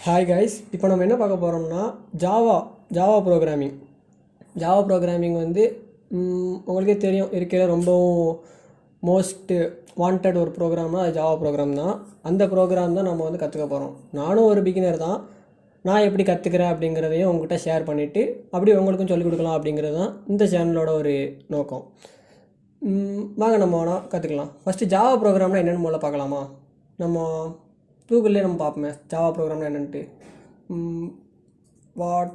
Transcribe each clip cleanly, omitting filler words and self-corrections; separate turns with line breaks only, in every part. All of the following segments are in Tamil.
ஹாய் கைஸ், இப்போ நம்ம என்ன பார்க்க போகிறோம்னா ஜாவா ப்ரோக்ராமிங் வந்து உங்களுக்கே தெரியும், இருக்கையில் ரொம்பவும் மோஸ்ட் வாண்டட் ஒரு ப்ரோக்ராம்னா அது ஜாவா ப்ரோக்ராம் தான். அந்த ப்ரோக்ராம் தான் நம்ம வந்து கற்றுக்க போகிறோம். நானும் ஒரு பிகினர் தான். நான் எப்படி கற்றுக்கிறேன் அப்படிங்கிறதையும் உங்கள்கிட்ட ஷேர் பண்ணிவிட்டு அப்படி உங்களுக்கும் சொல்லிக் கொடுக்கலாம் அப்படிங்கிறது தான் இந்த சேனலோட ஒரு நோக்கம். வாங்க நம்ம வேணால் கற்றுக்கலாம். ஃபஸ்ட்டு ஜாவா ப்ரோக்ராம்னா என்னென்னு முதல்ல பார்க்கலாமா? நம்ம கூகுள்லேயே நம்ம பார்ப்போமே ஜாவா ப்ரோக்ராம்னா என்னென்ட்டு. What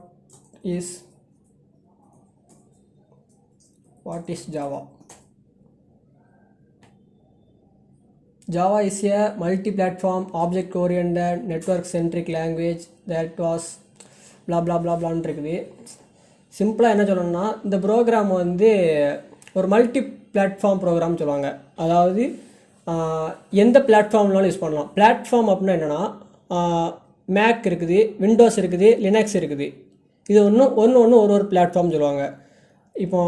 is Java? Java is a multi-platform, object-oriented, network-centric language that was blah blah blah blah இருக்குது. சிம்பிளாக என்ன சொல்லணும்னா, இந்த ப்ரோக்ராம் வந்து ஒரு மல்டி பிளாட்ஃபார்ம் ப்ரோக்ராம் சொல்லுவாங்க. அதாவது எந்த பிளாட்ஃபார்ம்னாலும் யூஸ் பண்ணலாம். பிளாட்ஃபார்ம் அப்படின்னா என்னென்னா, மேக் இருக்குது, விண்டோஸ் இருக்குது, லினக்ஸ் இருக்குது. இது ஒன்று ஒரு பிளாட்ஃபார்ம் சொல்லுவாங்க. இப்போ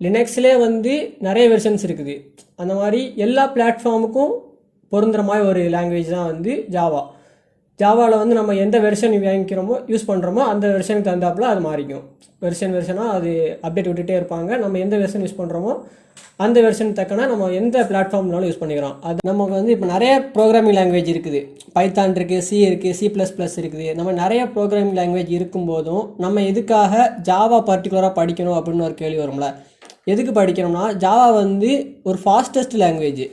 லினக்ஸ்லேயே வந்து நிறைய வெர்ஷன்ஸ் இருக்குது. அந்த மாதிரி எல்லா பிளாட்ஃபார்முக்கும் பொருந்துற மாதிரி ஒரு லாங்குவேஜ் தான் வந்து ஜாவாவில் வந்து நம்ம எந்த வெர்ஷன் வாங்கிக்கிறோமோ யூஸ் பண்ணுறோமோ அந்த வெர்ஷனுக்கு தந்தாப்பில் அது மாறிக்கும். வெர்ஷனாக அது அப்டேட் விட்டுகிட்டே இருப்பாங்க. நம்ம எந்த வெர்ஷன் யூஸ் பண்ணுறோமோ அந்த வெர்ஷன் தக்கனா நம்ம எந்த பிளாட்ஃபார்ம்னாலும் யூஸ் பண்ணிக்கிறோம். அது நமக்கு வந்து இப்போ நிறைய ப்ரோக்ராமிங் லாங்குவேஜ் இருக்குது. பைத்தான் இருக்குது, சி இருக்குது, C++ இருக்குது. நம்ம நிறைய ப்ரோக்ராமிங் லாங்குவேஜ் இருக்கும்போதும் நம்ம எதுக்காக ஜாவா பர்டிகுலராக படிக்கணும் அப்படின்னு ஒரு கேள்வி வரும்ல. எதுக்கு படிக்கணும்னா, ஜாவா வந்து ஒரு ஃபாஸ்டஸ்ட் லாங்குவேஜ்.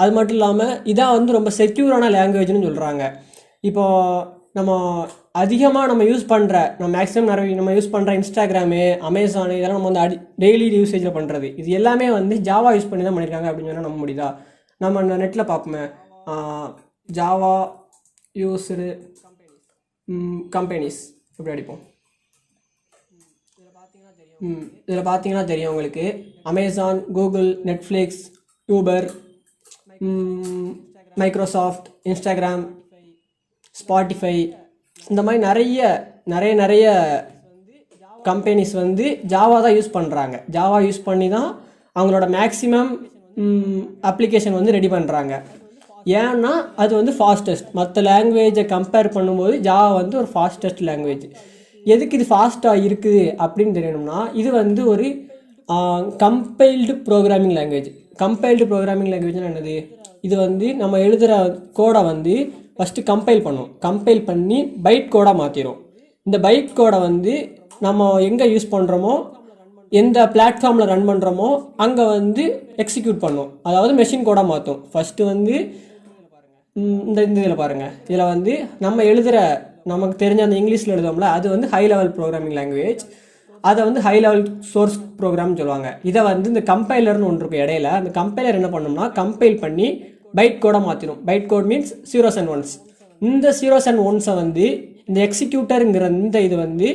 அது மட்டும் இல்லாமல் இதான் வந்து ரொம்ப செக்யூரான லாங்குவேஜ்னு சொல்கிறாங்க. இப்போது நம்ம அதிகமாக நம்ம யூஸ் பண்ணுற மேக்ஸிமம் நம்ம யூஸ் பண்ணுற இன்ஸ்டாகிராமு, அமேசானு இதெல்லாம் நம்ம வந்து டெய்லி யூசேஜில் பண்ணுறது, இது எல்லாமே வந்து ஜாவா யூஸ் பண்ணி தான் பண்ணியிருக்காங்க அப்படின்னு சொன்னால் நம்ப முடியுதா? நம்ம நெட்டில் பார்ப்போமே, ஜாவா யூஸ்டு கம்பெனிஸ் எப்படி அடிப்போம். இதில் பார்த்தீங்கன்னா தெரியும் உங்களுக்கு. Amazon, Google, Netflix, Uber, Microsoft, Instagram, Spotify, இந்த மாதிரி நிறைய கம்பெனிஸ் வந்து ஜாவா தான் யூஸ் பண்ணுறாங்க. ஜாவா யூஸ் பண்ணி தான் அவங்களோட மேக்ஸிமம் அப்ளிகேஷன் வந்து ரெடி பண்ணுறாங்க. ஏன்னா அது வந்து ஃபாஸ்டஸ்ட். மற்ற லாங்குவேஜை கம்பேர் பண்ணும்போது ஜாவா வந்து ஒரு ஃபாஸ்டஸ்ட் லாங்குவேஜ். எதுக்கு இது ஃபாஸ்ட்டாக இருக்குது அப்படின்னு தெரியணும்னா, இது வந்து ஒரு compiled programming language. Compiled programming லாங்குவேஜ்னா என்னது? இது வந்து நம்ம எழுதுகிற கோடை வந்து ஃபஸ்ட்டு கம்பைல் பண்ணி பைட் கோடாக மாற்றிடும். இந்த பைட் கோடை வந்து நம்ம எங்கே யூஸ் பண்ணுறோமோ, எந்த பிளாட்ஃபார்மில் ரன் பண்ணுறோமோ அங்கே வந்து எக்ஸிக்யூட் பண்ணும். அதாவது மெஷின் கோடாக மாற்றும். ஃபஸ்ட்டு வந்து இந்த இதில் பாருங்கள். இதில் வந்து நம்ம எழுதுகிற நமக்கு தெரிஞ்ச அந்த இங்கிலீஷில் எழுதுவோம்ல, அது வந்து ஹை லெவல் ப்ரோக்ராமிங் லாங்குவேஜ். அதை வந்து ஹை லெவல் சோர்ஸ் ப்ரோக்ராம்னு சொல்லுவாங்க. இதை வந்து இந்த கம்பைலர்னு ஒன்று இருக்கும் இடையில. அந்த கம்பைலர் என்ன பண்ணோம்னா, கம்பைல் பண்ணி பைட் கோடை மாற்றிடும். Byte code means 0s and 1s. இந்த 0s and 1s வந்து இந்த எக்ஸிக்யூட்டருங்கிற இந்த இது வந்து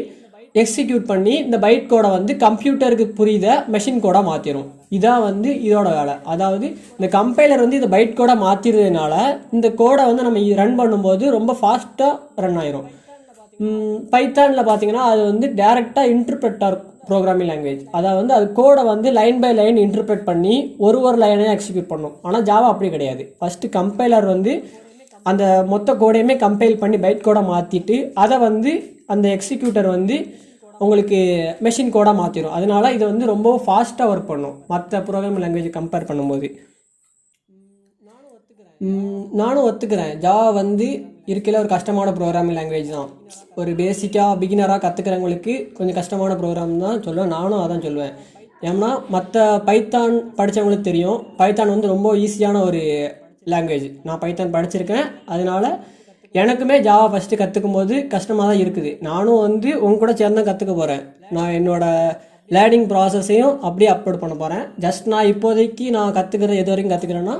எக்ஸிக்யூட் பண்ணி இந்த பைட் கோடை வந்து கம்ப்யூட்டருக்கு புரியுத மெஷின் கோடாக மாற்றிடும். இதான் வந்து இதோட வேலை. அதாவது இந்த கம்பைலர் வந்து இந்த பைட் கோடை மாற்றிடுறதுனால இந்த கோடை வந்து நம்ம ரன் பண்ணும்போது ரொம்ப ஃபாஸ்ட்டாக ரன் ஆயிரும். பைத்தானில் பார்த்தீங்கன்னா அது வந்து டேரெக்டாக இன்டர்பிரட்டர் ப்ரோக்ராமிங் லாங்குவேஜ். அதாவது வந்து அது கோடை வந்து லைன் பை லைன் இன்டர்பிரட் பண்ணி ஒரு லைனையும் எக்ஸிக்யூட் பண்ணும். ஆனால் ஜாவா அப்படி கிடையாது. ஃபஸ்ட்டு கம்பைலர் வந்து அந்த மொத்த கோடையுமே கம்பைல் பண்ணி பைட் கோடை மாற்றிட்டு அதை வந்து அந்த எக்ஸிக்யூட்டர் வந்து உங்களுக்கு மெஷின் கோடாக மாற்றிடும். அதனால இது வந்து ரொம்ப ஃபாஸ்ட்டாக ஒர்க் பண்ணும் மற்ற ப்ரோக்ராமிங் லாங்குவேஜ் கம்பேர் பண்ணும்போது. நானும் ஒத்துக்கிறேன், ஜாவா வந்து இருக்கையில் ஒரு கஷ்டமான ப்ரோக்ராமிங் லாங்குவேஜ் தான். ஒரு பேசிக்காக பிகினராக கற்றுக்கிறவங்களுக்கு கொஞ்சம் கஷ்டமான ப்ரோக்ராம் தான் சொல்லுவேன். நானும் அதான் சொல்லுவேன். ஏன்னா மற்ற பைத்தான் படித்தவங்களுக்கு தெரியும், பைத்தான் வந்து ரொம்ப ஈஸியான ஒரு லாங்குவேஜ். நான் பைத்தான் படிச்சிருக்கேன். அதனால எனக்குமே ஜாவா ஃபஸ்ட்டு கற்றுக்கும் போது கஷ்டமாக தான் இருக்குது. நானும் வந்து உங்க கூட சேர்ந்து தான் கற்றுக்க போகிறேன். நான் என்னோடய லேர்னிங் ப்ராசஸையும் அப்படியே அப்லோட் பண்ண போகிறேன். ஜஸ்ட் நான் இப்போதைக்கு நான் கற்றுக்கிறேன், எது வரைக்கும் கற்றுக்கிறேன்னா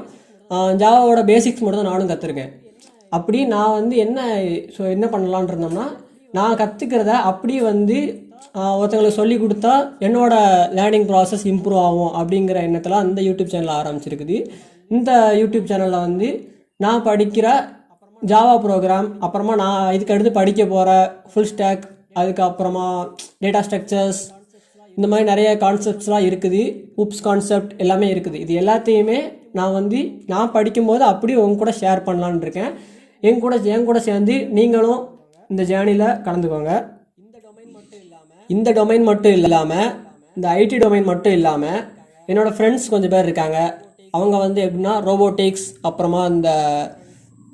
ஜாவாவோட பேசிக்ஸ் மட்டும் தான் நானும் கற்றுருக்கேன். அப்படி நான் வந்து என்ன பண்ணலான் இருந்தோம்னா, நான் கற்றுக்கிறத அப்படியே வந்து ஒருத்தங்களுக்கு சொல்லி கொடுத்தா என்னோடய லேர்னிங் ப்ராசஸ் இம்ப்ரூவ் ஆகும் அப்படிங்கிற எண்ணத்தில் அந்த யூடியூப் சேனல் ஆரம்பிச்சிருக்குது. இந்த யூடியூப் சேனலில் வந்து நான் படிக்கிற ஜாவா ப்ரோக்ராம், அப்புறமா நான் இதுக்கு அடுத்து படிக்க போகிற ஃபுல் ஸ்டாக், அதுக்கப்புறமா டேட்டா ஸ்ட்ரக்சர்ஸ், இந்த மாதிரி நிறைய கான்செப்ட்ஸ்லாம் இருக்குது. ஊப்ஸ் கான்செப்ட் எல்லாமே இருக்குது. இது எல்லாத்தையுமே நான் படிக்கும்போது அப்படியே உங்க கூட ஷேர் பண்ணலான்னு இருக்கேன். என் கூட சேர்ந்து நீங்களும் இந்த ஜேர்னியில் கலந்துக்கோங்க. இந்த டொமைன் மட்டும் இல்லாமல் இந்த ஐடி டொமைன் மட்டும் இல்லாமல் என்னோடய ஃப்ரெண்ட்ஸ் கொஞ்சம் பேர் இருக்காங்க. அவங்க வந்து எப்படின்னா ரோபோட்டிக்ஸ், அப்புறமா இந்த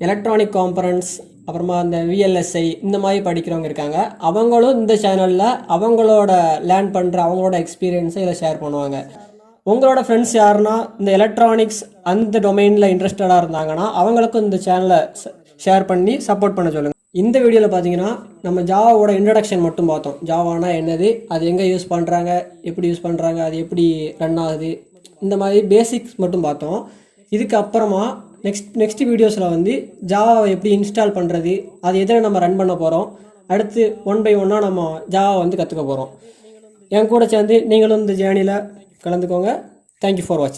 எலக்ட்ரானிக் காம்பனன்ட்ஸ், அப்புறமா இந்த விஎல்எஸ்ஐ இந்த மாதிரி படிக்கிறவங்க இருக்காங்க. அவங்களும் இந்த சேனலில் அவங்களோட லேர்ன் பண்ணுற அவங்களோட எக்ஸ்பீரியன்ஸை இதில் ஷேர் பண்ணுவாங்க. உங்களோட ஃப்ரெண்ட்ஸ் யாருன்னா இந்த எலக்ட்ரானிக்ஸ் அந்த டொமைனில் இன்ட்ரெஸ்டடாக இருந்தாங்கன்னா அவங்களுக்கும் இந்த சேனலை ஷேர் பண்ணி சப்போர்ட் பண்ண சொல்லுங்கள். இந்த வீடியோவில் பார்த்தீங்கன்னா நம்ம ஜாவாவோட இன்ட்ரடக்ஷன் மட்டும் பார்த்தோம். ஜாவானா என்னது, அது எங்கே யூஸ் பண்ணுறாங்க, எப்படி யூஸ் பண்ணுறாங்க, அது எப்படி ரன் ஆகுது, இந்த மாதிரி பேசிக்ஸ் மட்டும் பார்த்தோம். இதுக்கு அப்புறமா நெக்ஸ்ட் வீடியோஸில் வந்து ஜாவாவை எப்படி இன்ஸ்டால் பண்ணுறது, அது எதில் நம்ம ரன் பண்ண போகிறோம், அடுத்து 1 by 1 நம்ம ஜாவா வந்து கற்றுக்க போகிறோம். என் கூட சேர்ந்து நீங்களும் இந்த ஜேர்னியில் கலந்துக்கோங்க. தேங்க்யூ ஃபார் வாட்சிங்.